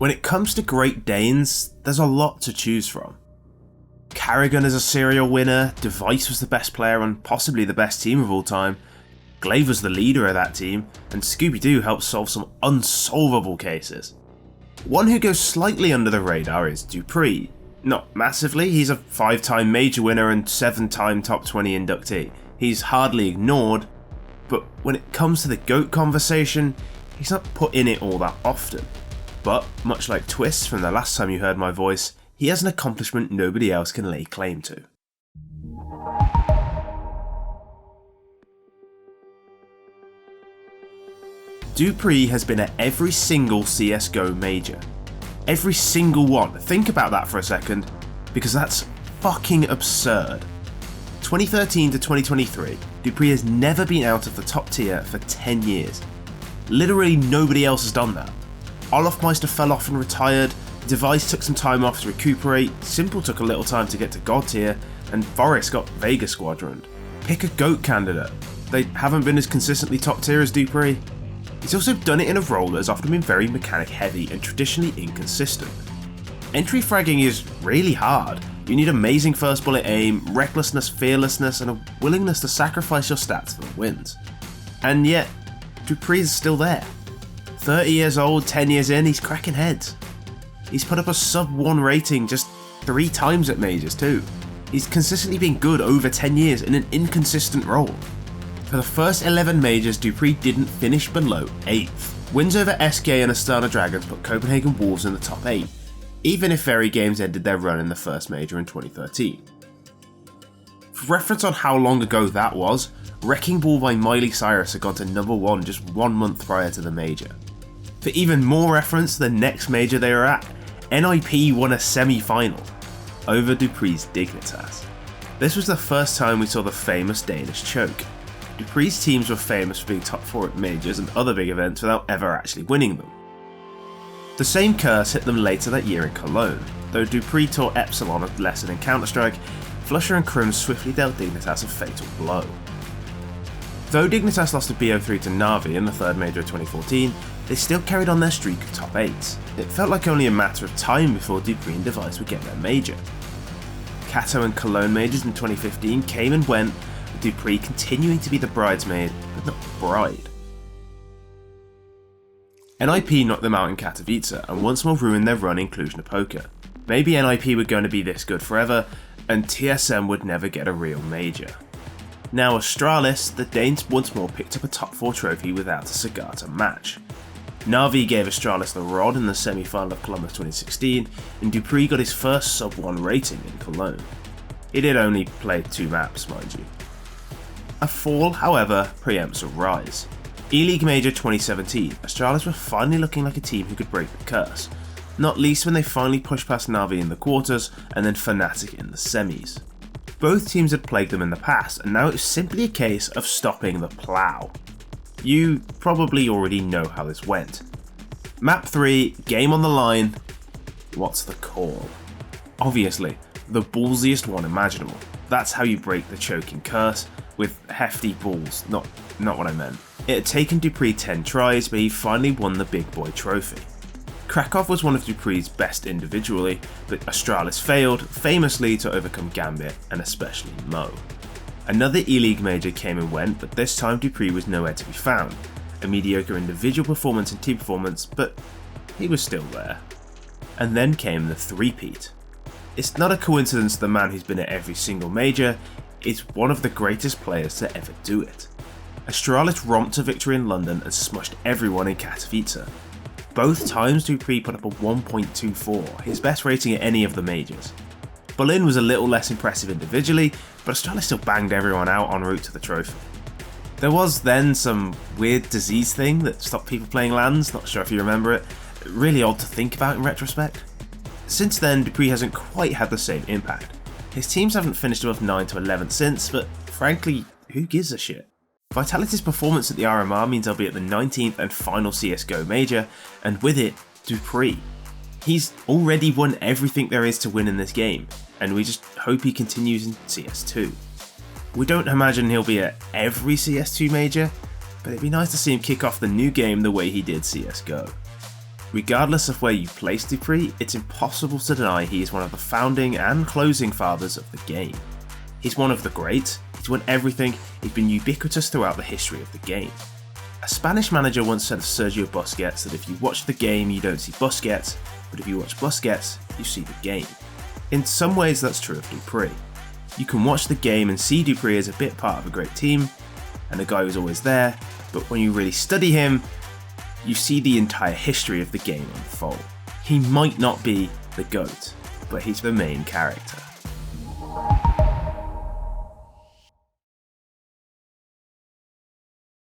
When it comes to Great Danes, there's a lot to choose from. Carrigan is a serial winner, Device was the best player on possibly the best team of all time, Glaive was the leader of that team, and Scooby-Doo helped solve some unsolvable cases. One who goes slightly under the radar is Dupreeh. Not massively, he's a 5-time major winner and 7-time top 20 inductee. He's hardly ignored, but when it comes to the GOAT conversation, he's not put in it all that often. But, much like Twist from the last time you heard my voice, he has an accomplishment nobody else can lay claim to. Dupreeh has been at every single CSGO major. Every single one. Think about that for a second, because that's fucking absurd. 2013 to 2023, Dupreeh has never been out of the top tier for 10 years. Literally nobody else has done that. Olofmeister fell off and retired, Device took some time off to recuperate, Simple took a little time to get to God tier, and Forrest got Vega squadroned. Pick a GOAT candidate. They haven't been as consistently top tier as Dupreeh. He's also done it in a role that has often been very mechanic heavy and traditionally inconsistent. Entry fragging is really hard. You need amazing first bullet aim, recklessness, fearlessness, and a willingness to sacrifice your stats for the wins. And yet, Dupreeh is still there. 30 years old, 10 years in, he's cracking heads. He's put up a sub 1 rating just 3 times at majors too. He's consistently been good over 10 years in an inconsistent role. For the first 11 majors, Dupreeh didn't finish below 8th. Wins over SK and Astana Dragons put Copenhagen Wolves in the top 8, even if Very Games ended their run in the first major in 2013. For reference on how long ago that was, Wrecking Ball by Miley Cyrus had gone to number 1 just 1 month prior to the major. For even more reference, the next major they were at, NIP won a semi-final over Dupreeh's Dignitas. This was the first time we saw the famous Danish choke. Dupreeh's teams were famous for being top 4 at majors and other big events without ever actually winning them. The same curse hit them later that year in Cologne. Though Dupreeh taught Epsilon a lesson in Counter-Strike, Flusher and Crim swiftly dealt Dignitas a fatal blow. Though Dignitas lost to BO3 to Na'Vi in the 3rd major of 2014, they still carried on their streak of top 8s. It felt like only a matter of time before Dupreeh and Device would get their major. Kato and Cologne majors in 2015 came and went, with Dupreeh continuing to be the bridesmaid, but not the bride. NIP knocked them out in Katowice and once more ruined their run in Cluj-Napoca. Maybe NIP were going to be this good forever, and TSM would never get a real major. Now Astralis, the Danes once more picked up a top 4 trophy without a cigar to match. Na'Vi gave Astralis the rod in the semi-final of Columbus 2016, and Dupreeh got his first sub 1 rating in Cologne. He did only play 2 maps, mind you. A fall, however, preempts a rise. E-League Major 2017, Astralis were finally looking like a team who could break the curse, not least when they finally pushed past Na'Vi in the quarters and then Fnatic in the semis. Both teams had plagued them in the past, and now it was simply a case of stopping the plough. You probably already know how this went. Map 3, game on the line. What's the call? Obviously, the ballsiest one imaginable. That's how you break the choking curse, with hefty balls, not what I meant. It had taken Dupreeh 10 tries, but he finally won the big boy trophy. Krakow was one of Dupreeh's best individually, but Astralis failed, famously to overcome Gambit, and especially Mo. Another E-League major came and went, but this time Dupreeh was nowhere to be found. A mediocre individual performance and team performance, but he was still there. And then came the three-peat. It's not a coincidence the man who's been at every single major is one of the greatest players to ever do it. Astralis romped to victory in London and smushed everyone in Katowice. Both times Dupreeh put up a 1.24, his best rating at any of the majors. Berlin was a little less impressive individually, but Astralis still banged everyone out en route to the trophy. There was then some weird disease thing that stopped people playing LANs, not sure if you remember it, really odd to think about in retrospect. Since then, Dupreeh hasn't quite had the same impact. His teams haven't finished above 9 to 11 since, but frankly, who gives a shit? Vitality's performance at the RMR means they'll be at the 19th and final CSGO major, and with it, Dupreeh. He's already won everything there is to win in this game, and we just hope he continues in CS2. We don't imagine he'll be at every CS2 major, but it'd be nice to see him kick off the new game the way he did CSGO. Regardless of where you place Dupreeh, it's impossible to deny he is one of the founding and closing fathers of the game. He's one of the greats, he's won everything, he's been ubiquitous throughout the history of the game. A Spanish manager once said of Sergio Busquets that if you watch the game you don't see Busquets, but if you watch Busquets, you see the game. In some ways that's true of Dupreeh. You can watch the game and see Dupreeh as a bit part of a great team, and a guy who's always there, but when you really study him, you see the entire history of the game unfold. He might not be the GOAT, but he's the main character.